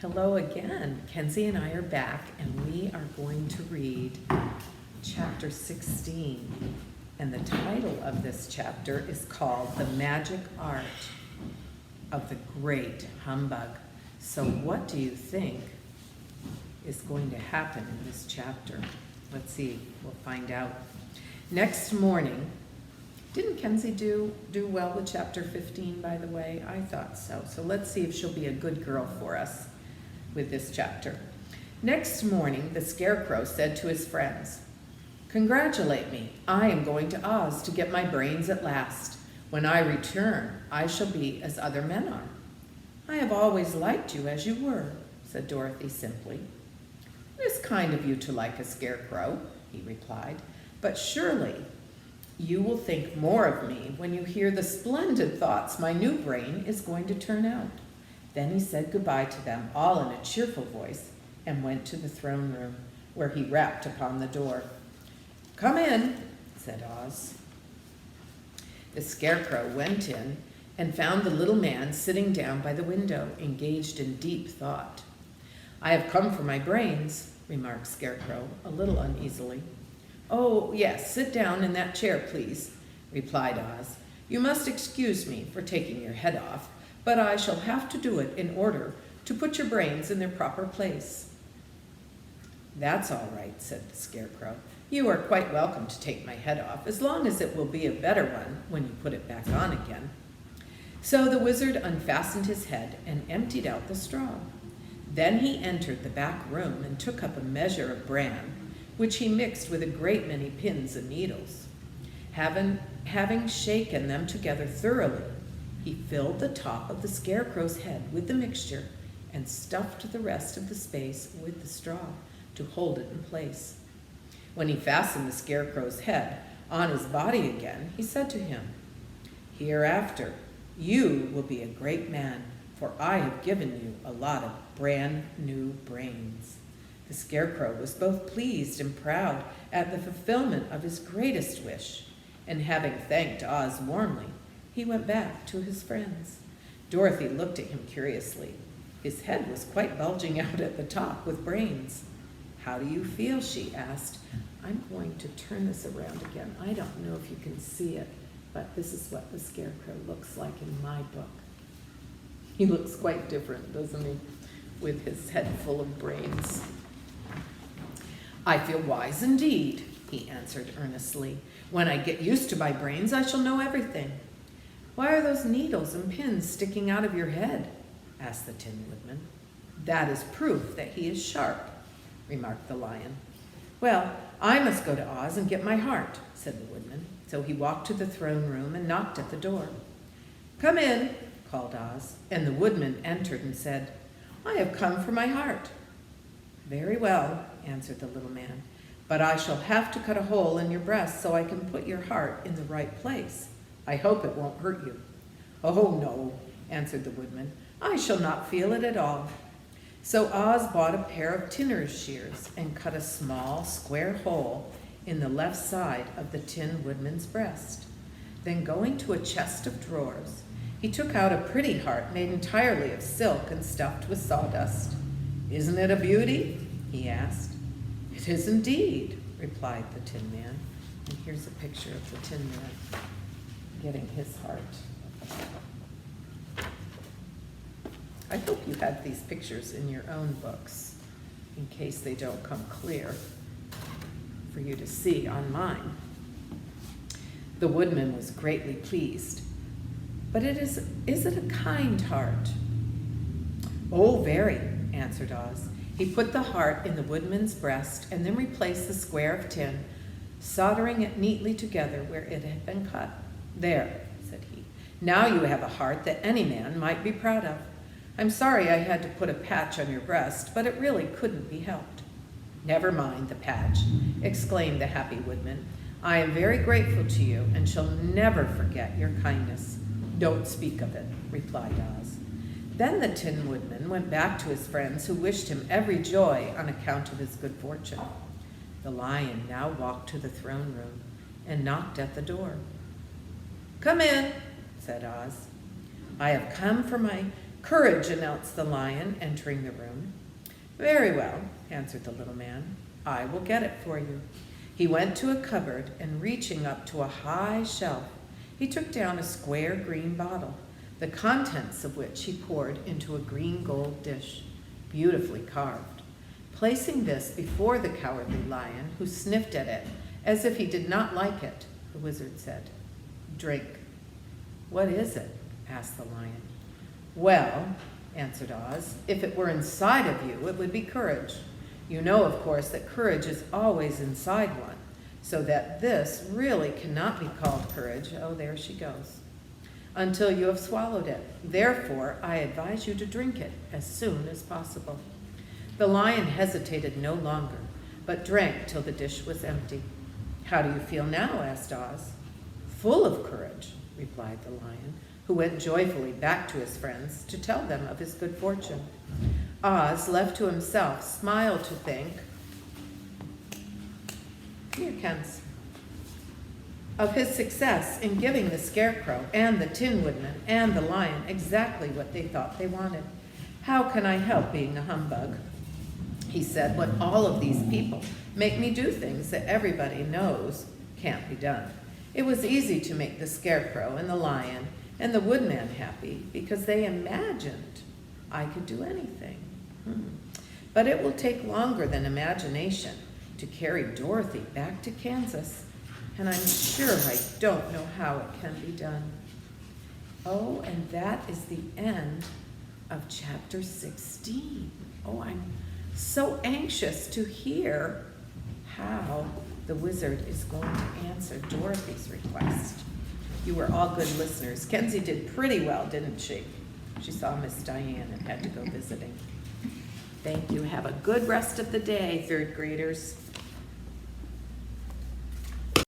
Hello again. Kenzie and I are back, and we are going to read chapter 16. And the title of this chapter is called The Magic Art of the Great Humbug. So what do you think is going to happen in this chapter? Let's see. We'll find out. Next morning, didn't Kenzie do well with chapter 15, by the way? I thought so. So let's see if she'll be a good girl for us with this chapter. Next morning, the Scarecrow said to his friends, "Congratulate me. I am going to Oz to get my brains at last. When I return, I shall be as other men are." "I have always liked you as you were," said Dorothy simply. "It is kind of you to like a scarecrow," he replied, "but surely you will think more of me when you hear the splendid thoughts my new brain is going to turn out." Then he said goodbye to them, all in a cheerful voice, and went to the throne room, where he rapped upon the door. "Come in," said Oz. The Scarecrow went in and found the little man sitting down by the window, engaged in deep thought. "I have come for my brains," remarked Scarecrow, a little uneasily. "Oh, yes, sit down in that chair, please," replied Oz. "You must excuse me for taking your head off, but I shall have to do it in order to put your brains in their proper place." "That's all right," said the Scarecrow. "You are quite welcome to take my head off, as long as it will be a better one when you put it back on again." So the wizard unfastened his head and emptied out the straw. Then he entered the back room and took up a measure of bran, which he mixed with a great many pins and needles. Having shaken them together thoroughly, he filled the top of the Scarecrow's head with the mixture and stuffed the rest of the space with the straw to hold it in place. When he fastened the Scarecrow's head on his body again, he said to him, "Hereafter, you will be a great man, for I have given you a lot of brand new brains." The Scarecrow was both pleased and proud at the fulfillment of his greatest wish, and having thanked Oz warmly, he went back to his friends. Dorothy looked at him curiously. His head was quite bulging out at the top with brains. "How do you feel?" she asked. I'm going to turn this around again. I don't know if you can see it, but this is what the Scarecrow looks like in my book. He looks quite different, doesn't he, with his head full of brains. "I feel wise indeed," he answered earnestly. "When I get used to my brains, I shall know everything." "Why are those needles and pins sticking out of your head?" asked the Tin Woodman. "That is proof that he is sharp," remarked the Lion. "Well, I must go to Oz and get my heart," said the Woodman. So he walked to the throne room and knocked at the door. "Come in," called Oz, and the Woodman entered and said, "I have come for my heart." "Very well," answered the little man, "but I shall have to cut a hole in your breast so I can put your heart in the right place. I hope it won't hurt you." "Oh, no," answered the Woodman. "I shall not feel it at all." So Oz bought a pair of tinner's shears and cut a small square hole in the left side of the Tin Woodman's breast. Then going to a chest of drawers, he took out a pretty heart made entirely of silk and stuffed with sawdust. "Isn't it a beauty?" he asked. "It is indeed," replied the Tin Man. And here's a picture of the Tin Man getting his heart. I hope you have these pictures in your own books, in case they don't come clear for you to see on mine. The Woodman was greatly pleased. "But is it a kind heart?" "Oh, very," answered Oz. He put the heart in the Woodman's breast and then replaced the square of tin, soldering it neatly together where it had been cut. "There," said he. "Now you have a heart that any man might be proud of. I'm sorry I had to put a patch on your breast, but it really couldn't be helped." "Never mind the patch," exclaimed the happy Woodman. "I am very grateful to you and shall never forget your kindness." "Don't speak of it," replied Oz. Then the Tin Woodman went back to his friends, who wished him every joy on account of his good fortune. The Lion now walked to the throne room and knocked at the door. "Come in," said Oz. "I have come for my "Courage," announced the lion, entering the room. "Very well," answered the little man. "I will get it for you." He went to a cupboard, and reaching up to a high shelf, he took down a square green bottle, the contents of which he poured into a green gold dish, beautifully carved. Placing this before the Cowardly Lion, who sniffed at it as if he did not like it, the wizard said, "Drink." "What is it?" asked the lion. "Well," answered Oz, "if it were inside of you, it would be courage. You know, of course, that courage is always inside one, so that this really cannot be called courage." Oh, there she goes. "Until you have swallowed it. Therefore, I advise you to drink it as soon as possible." The lion hesitated no longer, but drank till the dish was empty. "How do you feel now?" asked Oz. "Full of courage," replied the lion, who went joyfully back to his friends to tell them of his good fortune. Oz, left to himself, smiled to think, here, Kens, of his success in giving the Scarecrow and the Tin Woodman and the lion exactly what they thought they wanted. "How can I help being a humbug," he said, "when all of these people make me do things that everybody knows can't be done?" It was easy to make the Scarecrow and the lion and the Woodman happy because they imagined I could do anything. But it will take longer than imagination to carry Dorothy back to Kansas, and I'm sure I don't know how it can be done. Oh, and that is the end of chapter 16. Oh, I'm so anxious to hear how the wizard is going to answer Dorothy's request. You were all good listeners. Kenzie did pretty well, didn't she? She saw Miss Diane and had to go visiting. Thank you. Have a good rest of the day, third graders.